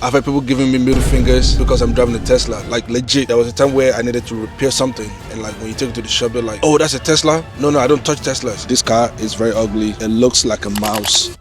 I've had people giving me middle fingers because I'm driving a Tesla. Like legit, there was a time where I needed to repair something, and like when you take it to the shop, they're like, "Oh, that's a Tesla." No, I don't touch Teslas. This car is very ugly. It looks like a mouse.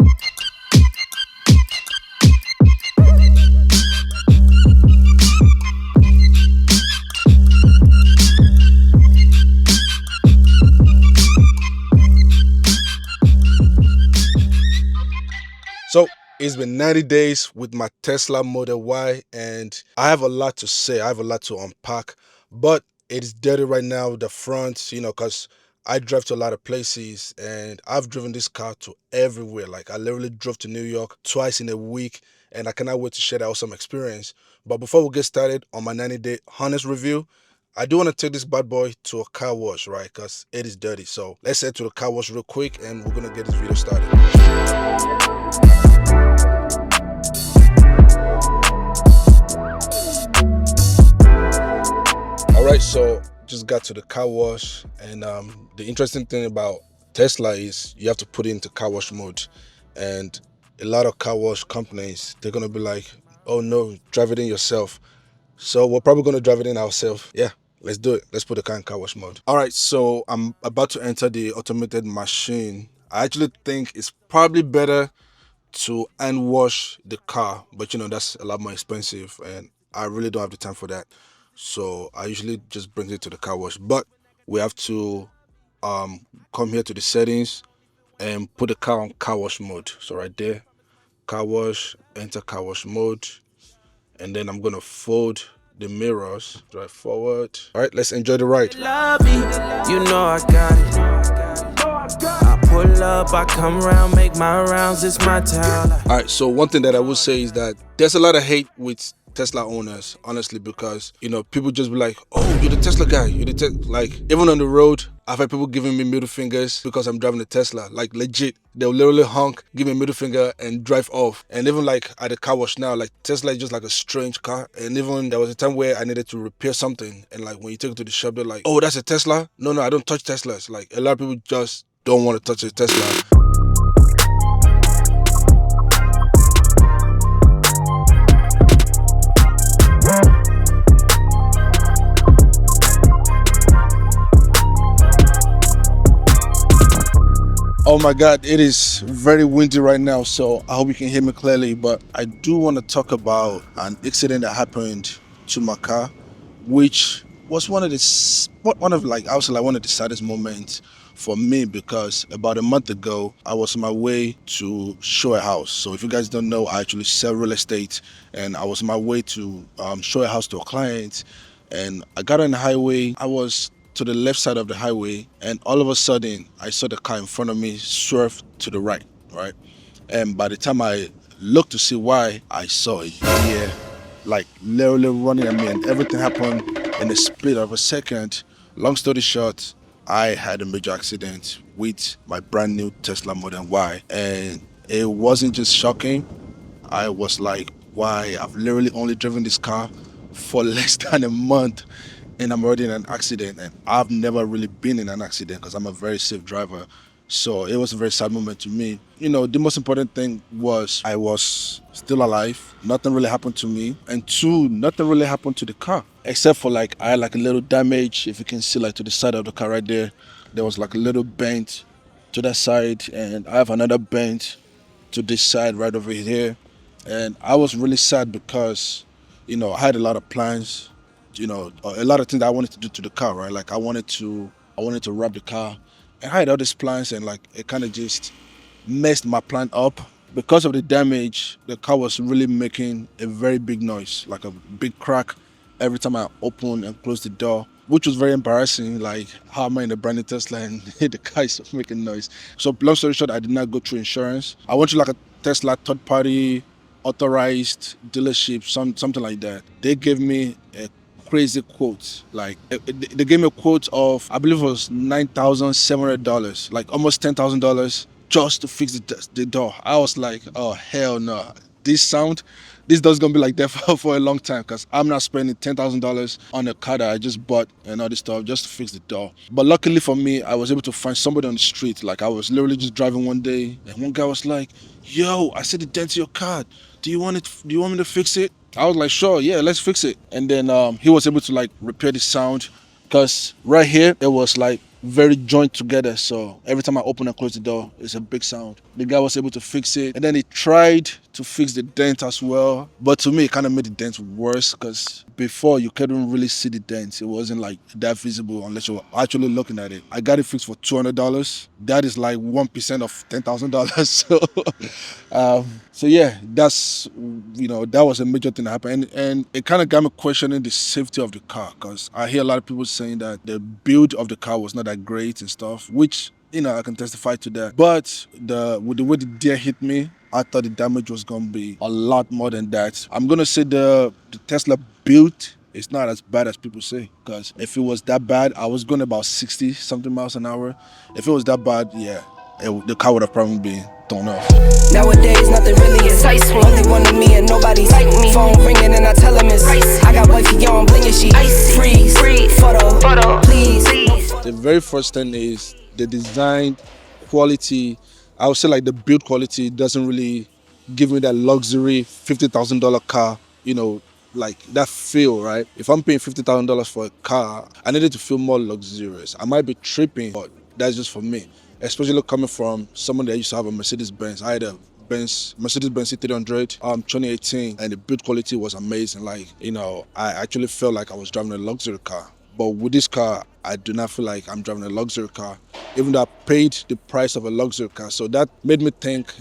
So it's been 90 days with my Tesla Model Y, and I have a lot to say. I have a lot to unpack, but it's dirty right now, the front, because I drive to a lot of places and I've driven this car to everywhere. Like I literally drove to New York twice in a week, and I cannot wait to share that awesome experience. But before we get started on my 90-day honest review, I do want to take this bad boy to a car wash, right? Because it is dirty. So let's head to the car wash real quick and we're going to get this video started. All right, so just got to the car wash, and the interesting thing about Tesla is you have to put it into car wash mode, and a lot of car wash companies, they're gonna be like, "Oh no, drive it in yourself." So we're probably gonna drive it in ourselves. Yeah, let's do it. Let's put the car in car wash mode. All right, so I'm about to enter the automated machine. I actually think it's probably better to hand wash the car, but that's a lot more expensive, and I really don't have the time for that. So I usually just bring it to the car wash, but we have to come here to the settings and put the car on car wash mode. So right there, car wash, enter car wash mode, and then I'm gonna fold the mirrors, drive forward. All right, let's enjoy the ride. Love me, you know I got it. I pull up, I come around, make my rounds, it's my town. All right, so one thing that I would say is that there's a lot of hate with Tesla owners, honestly, because people just be like, "Oh, you're the Tesla guy, you're the like." Even on the road, I've had people giving me middle fingers because I'm driving a Tesla. Like legit, they'll literally honk, give me a middle finger, and drive off. And even like at the car wash now, like Tesla is just like a strange car. And even there was a time where I needed to repair something, and like when you take it to the shop, they're like, "Oh, that's a Tesla." No, I don't touch Teslas. Like a lot of people just don't want to touch a Tesla. Oh my God, it is very windy right now, so I hope you can hear me clearly. But I do want to talk about an accident that happened to my car, which was I would say like one of the saddest moments for me, because about a month ago I was on my way to show a house. So if you guys don't know, I actually sell real estate, and I was on my way to show a house to a client, and I got on the highway. I was to the left side of the highway, and all of a sudden I saw the car in front of me swerve to the right, and by the time I looked to see why, I saw a deer like literally running at me, and everything happened in a split of a second. Long story short, I had a major accident with my brand new Tesla Model Y, and it wasn't just shocking. I was like, why? I've literally only driven this car for less than a month, and I'm already in an accident. And I've never really been in an accident because I'm a very safe driver. So it was a very sad moment to me. The most important thing was I was still alive. Nothing really happened to me. And two, nothing really happened to the car. Except for like I had like a little damage. If you can see like to the side of the car right there, there was like a little bend to that side, and I have another bend to this side right over here. And I was really sad because, I had a lot of plans, a lot of things that I wanted to do to the car, right? Like I wanted to wrap the car, and I had all these plans, and like it kind of just messed my plan up. Because of the damage, the car was really making a very big noise, like a big crack every time I open and close the door, which was very embarrassing. Like, how am I in a brand new Tesla and the car is making noise? So long story short, I did not go through insurance. I went to like a Tesla third party authorized dealership, something like that. They gave me a crazy quote. Like they gave me a quote of, I believe it was $9,700, like almost $10,000 just to fix the door. I was like, oh hell no. This does gonna be like that for a long time, because I'm not spending $10,000 on a car that I just bought and all this stuff just to fix the door. But luckily for me, I was able to find somebody on the street. Like I was literally just driving one day, and one guy was like, "Yo, I see the dent in your car. Do you want me to fix it? I was like, sure, yeah, let's fix it. And then he was able to like repair the sound, because right here it was like very joined together. So every time I open and close the door, it's a big sound. The guy was able to fix it, and then he tried to fix the dent as well. But to me, it kind of made the dent worse, because before you couldn't really see the dent. It wasn't like that visible unless you were actually looking at it. I got it fixed for $200. That is like 1% of $10,000. So yeah, that's, that was a major thing that happened, and it kind of got me questioning the safety of the car, because I hear a lot of people saying that the build of the car was not that great and stuff, which I can testify to that. But with the way the deer hit me, I thought the damage was gonna be a lot more than that. I'm gonna say the Tesla build is not as bad as people say, because if it was that bad, I was going about 60 something miles an hour. If it was that bad, yeah, the car would have probably been thrown off. Nowadays, nothing really excites me. Only one of me and nobody's like me. Phone ringing and I tell him it's ice. I got wifey on bling and she freeze. Photo, please. The very first thing is the design quality. I would say like the build quality doesn't really give me that luxury $50,000 car, like that feel, right? If I'm paying $50,000 for a car, I need it to feel more luxurious. I might be tripping, but that's just for me. Especially coming from someone that used to have a Mercedes Benz. I had a Mercedes Benz C300 2018, and the build quality was amazing. Like, I actually felt like I was driving a luxury car. But with this car, I do not feel like I'm driving a luxury car, even though I paid the price of a luxury car. So that made me think,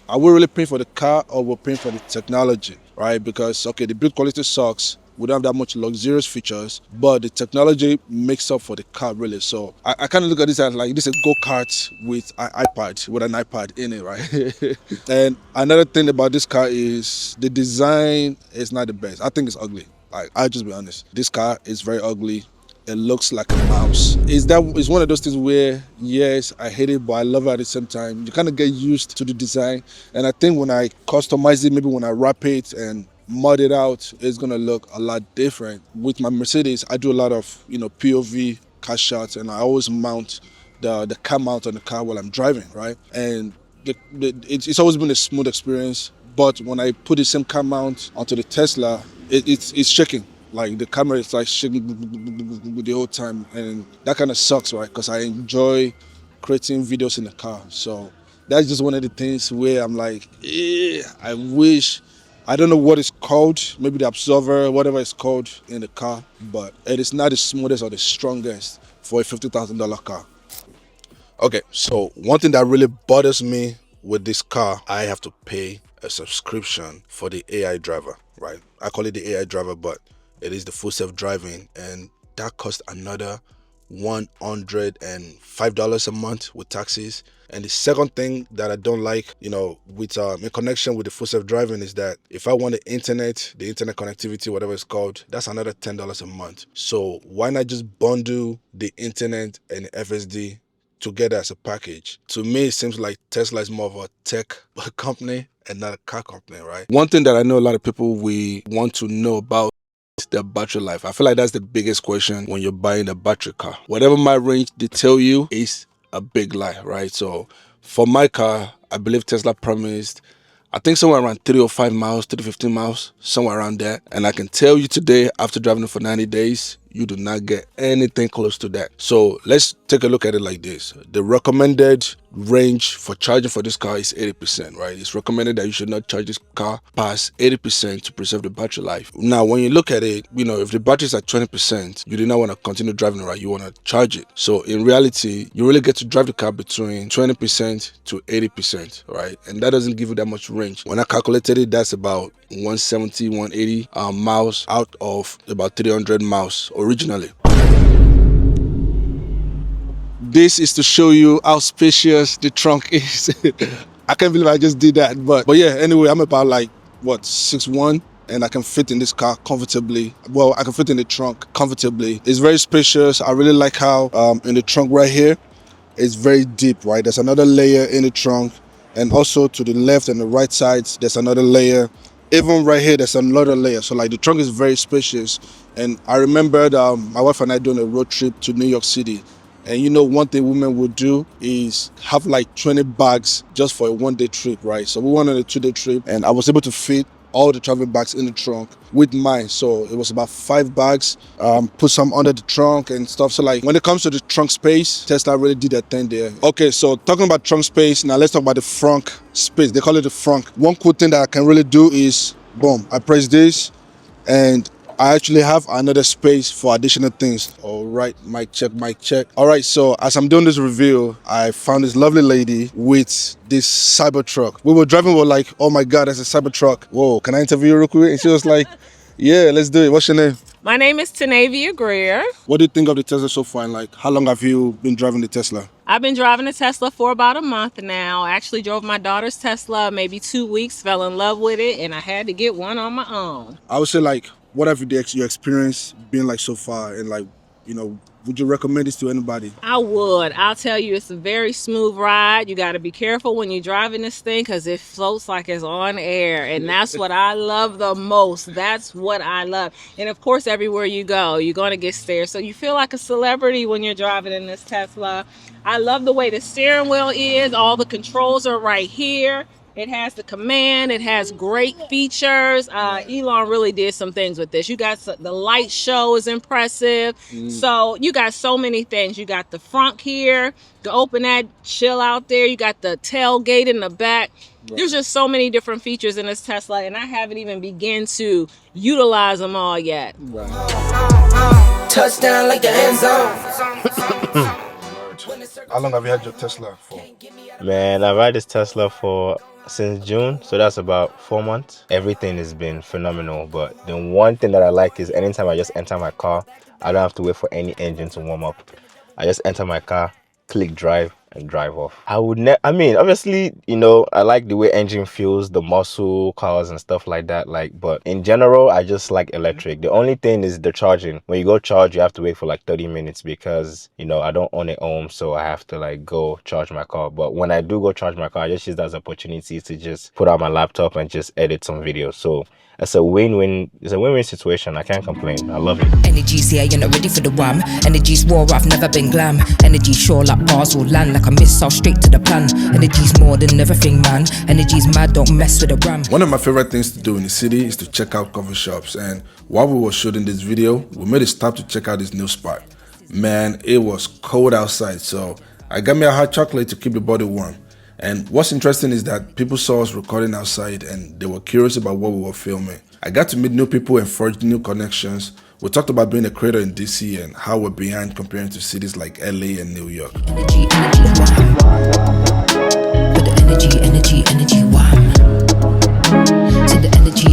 are we really paying for the car, or we're paying for the technology, right? Because, okay, the build quality sucks. We don't have that much luxurious features, but the technology makes up for the car, really. So I kind of look at this as like, this is a go-kart with an iPad in it, right? And another thing about this car is the design is not the best. I think it's ugly. Like, I'll just be honest. This car is very ugly. It looks like a mouse. It's one of those things where, yes, I hate it, but I love it at the same time. You kind of get used to the design. And I think when I customize it, maybe when I wrap it and mod it out, it's gonna look a lot different. With my Mercedes, I do a lot of POV car shots, and I always mount the car mount on the car while I'm driving, right? And it's always been a smooth experience. But when I put the same car mount onto the Tesla, it's shaking. Like, the camera is like shaking the whole time, and that kind of sucks, right? Because I enjoy creating videos in the car. So that's just one of the things where I'm like, I wish. I don't know what it's called, maybe the absorber, whatever it's called in the car, but it is not the smoothest or the strongest for a $50,000 car. Okay, so one thing that really bothers me with this car, I have to pay a subscription for the AI driver, right? I call it the AI driver, but it is the full self-driving, and that costs another $105 a month with taxes. And the second thing that I don't like, with in connection with the full self-driving, is that if I want the internet connectivity, whatever it's called, that's another $10 a month. So why not just bundle the internet and the FSD together as a package? To me, it seems like Tesla is more of a tech company and not a car company, right? One thing that I know a lot of people we want to know about is the battery life. I feel like that's the biggest question when you're buying a battery car. Whatever my range they tell you is a big lie, right? So for my car, I believe Tesla promised, I think somewhere around 305 miles, 315 miles, somewhere around that. And I can tell you today, after driving it for 90 days, you do not get anything close to that. So let's take a look at it like this. The recommended range for charging for this car is 80%, right? It's recommended that you should not charge this car past 80% to preserve the battery life. Now, when you look at it, if the battery is at 20%, you do not want to continue driving it, right? You want to charge it. So in reality, you really get to drive the car between 20% to 80%, right? And that doesn't give you that much range. When I calculated it, that's about 170, 180 miles out of about 300 miles originally. This is to show you how spacious the trunk is. I can't believe I just did that, but yeah, anyway, I'm about like 6'1", and I can fit in this car comfortably. Well, I can fit in the trunk comfortably. It's very spacious. I really like how in the trunk right here, it's very deep, right? There's another layer in the trunk, and also to the left and the right sides, there's another layer. Even right here, there's another layer. So like, the trunk is very spacious. And I remembered my wife and I doing a road trip to New York City, And you know, one thing women would do is have like 20 bags just for a 1 day trip, right? So we went on a 2 day trip and I was able to fit all the travel bags in the trunk with mine. So it was about 5 bags, put some under the trunk and stuff. So like when it comes to the trunk space, Tesla really did their thing there. Okay, so talking about trunk space, now let's talk about the front space. They call it the front. One cool thing that I can really do is, boom, I press this and I actually have another space for additional things. All right, mic check, mic check. All right, so as I'm doing this review, I found this lovely lady with this Cybertruck. We were driving, we were like, oh my God, that's a Cybertruck. Whoa, can I interview you real quick? And she was like, yeah, let's do it. What's your name? My name is Tanavia Greer. What do you think of the Tesla so far? And like, how long have you been driving the Tesla? I've been driving a Tesla for about a month now. I actually drove my daughter's Tesla maybe 2 weeks, fell in love with it, and I had to get one on my own. I would say like, what have your experience been like so far? And like, you know, would you recommend this to anybody? I would. I'll tell you, it's a very smooth ride. You got to be careful when you're driving this thing because it floats like it's on air. And that's what I love the most. That's what I love. And of course, everywhere you go, you're going to get stared. So you feel like a celebrity when you're driving in this Tesla. I love the way the steering wheel is. All the controls are right here. It has the command. It has great features. Elon really did some things with this. You got the light show is impressive. So you got so many things. You got the front here. You open that, chill out there. You got the tailgate in the back. Right. There's just so many different features in this Tesla, and I haven't even begun to utilize them all yet. Right. Touchdown like the end zone. How long have you had your Tesla for? Man, I've had this Tesla for since June, so that's about 4 months. Everything has been phenomenal, but the one thing that I like is anytime I just enter my car, I don't have to wait for any engine to warm up. I just enter my car, click drive, and drive off. I mean, obviously, I like the way engine feels, the muscle cars and stuff like that. But in general, I just like electric. The only thing is the charging. When you go charge, you have to wait for like 30 minutes because, I don't own it home, so I have to like go charge my car. But when I do go charge my car, I just use that as an opportunity to just put out my laptop and just edit some videos. So it's a win-win. It's a win-win situation. I can't complain. I love it. Energy's here, you're not ready for the wham. Energy's raw, I've never been glam. Energy's sure like bars will land. Like a missile straight to the plan. Energy's more than everything, man. Energy's mad, don't mess with the ram. One of my favorite things to do in the city is to check out coffee shops. And while we were shooting this video, we made a stop to check out this new spot. Man, it was cold outside, so I got me a hot chocolate to keep the body warm. And what's interesting is that people saw us recording outside and they were curious about what we were filming. I got to meet new people and forge new connections. We talked about being a creator in DC and how we're behind comparing to cities like LA and New York. Energy, wham. With the energy, wham. To the energy.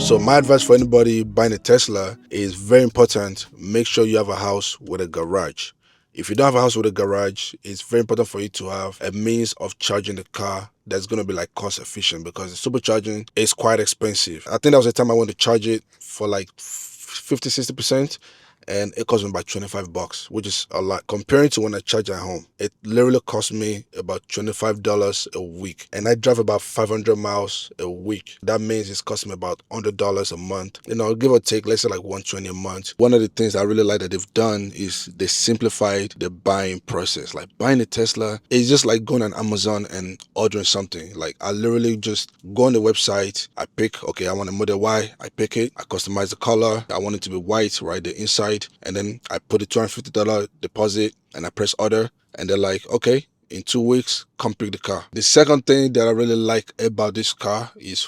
So my advice for anybody buying a Tesla is very important. Make sure you have a house with a garage. If you don't have a house with a garage, it's very important for you to have a means of charging the car that's going to be like cost efficient because the supercharging is quite expensive. I think that was the time I went to charge it for like 50-60%. And it cost me about $25, which is a lot. Comparing to when I charge at home, it literally cost me about $25 a week. And I drive about 500 miles a week. That means it's costing me about $100 a month. Give or take, let's say like $120 a month. One of the things I really like that they've done is they simplified the buying process. Like buying a Tesla is just like going on Amazon and ordering something. Like I literally just go on the website, I pick, okay, I want a Model Y, I pick it, I customize the color, I want it to be white, right, the inside, and then I put a $250 deposit and I press order and they're like, okay, in 2 weeks, come pick the car. The second thing that I really like about this car is,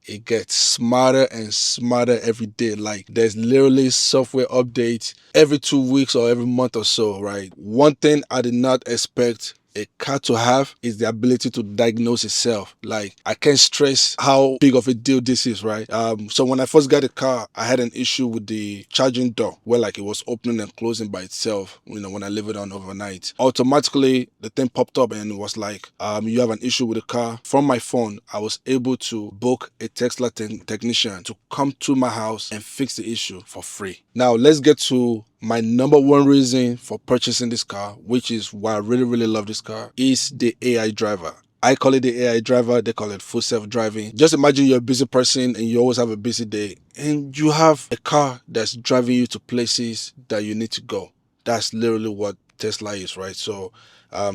it gets smarter and smarter every day. Like there's literally software updates every 2 weeks or every month or so, right? One thing I did not expect a car to have is the ability to diagnose itself. Like I can't stress how big of a deal this is, right? So when I first got the car, I had an issue with the charging door where like it was opening and closing by itself, when I leave it on overnight. Automatically the thing popped up and it was like, you have an issue with the car. From my phone, I was able to book a Tesla technician to come to my house and fix the issue for free. Now let's get to my number one reason for purchasing this car, which is why I really, really love this car, is the AI driver. I call it the AI driver, they call it full self-driving. Just imagine you're a busy person and you always have a busy day and you have a car that's driving you to places that you need to go. That's literally what Tesla is, right? So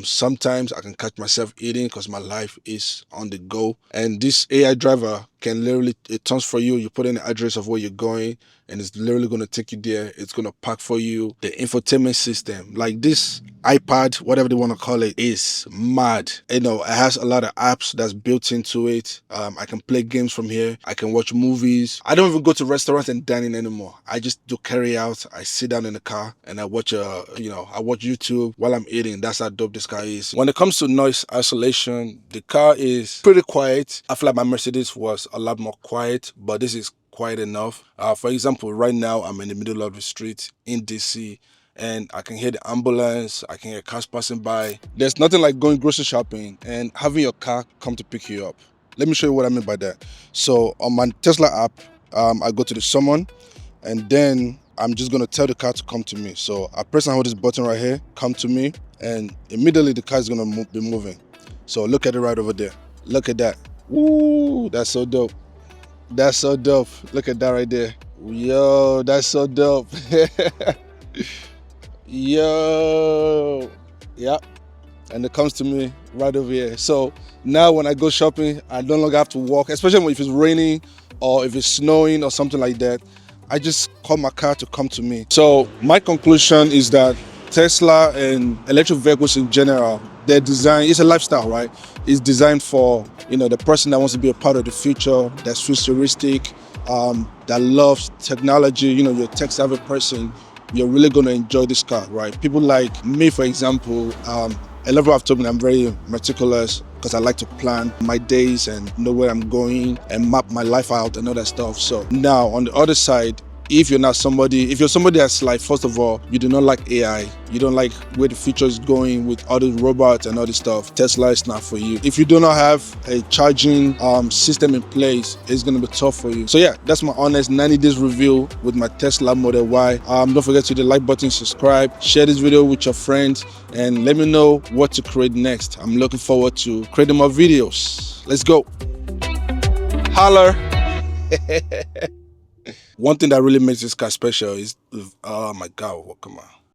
sometimes I can catch myself eating because my life is on the go. And this AI driver can literally, it turns for you. You put in the address of where you're going and it's literally going to take you there. It's going to park for you. The infotainment system, like this iPad, whatever they want to call it, is mad. It has a lot of apps that's built into it. I can play games from here. I can watch movies. I don't even go to restaurants and dining anymore. I just do carry out. I sit down in the car and I watch I watch YouTube while I'm eating. That's how dope this car is. When it comes to noise isolation, the car is pretty quiet. I feel like my Mercedes was a lot more quiet, but this is quiet enough. For example, right now I'm in the middle of the street in DC and I can hear the ambulance, I can hear cars passing by. There's nothing like going grocery shopping and having your car come to pick you up. Let me show you what I mean by that. So on my Tesla app, I go to the summon and then I'm just gonna tell the car to come to me. So I press and hold this button right here, come to me, and immediately the car is gonna be moving. So look at it right over there. Look at that. Woo, that's so dope. That's so dope. Look at that right there. Yo, that's so dope. Yo, yeah. And it comes to me right over here. So now when I go shopping, I no longer have to walk, especially if it's raining or if it's snowing or something like that. I just call my car to come to me. So my conclusion is that Tesla and electric vehicles in general, their design is a lifestyle, right? It's designed for the person that wants to be a part of the future, that's futuristic, that loves technology. You're a tech-savvy person. You're really going to enjoy this car, right? People like me, for example, a lot of people have told me I'm very meticulous because I like to plan my days and know where I'm going and map my life out and all that stuff. So now on the other side, if you're somebody that's like, first of all, you do not like AI, you don't like where the future is going with all the robots and all this stuff, Tesla is not for you. If you do not have a charging system in place, it's going to be tough for you. So yeah, that's my honest 90 days review with my Tesla Model Y. Don't forget to hit the like button, subscribe, share this video with your friends, and let me know what to create next. I'm looking forward to creating more videos. Let's go. Holler. One thing that really makes this car special is, oh my God, come on.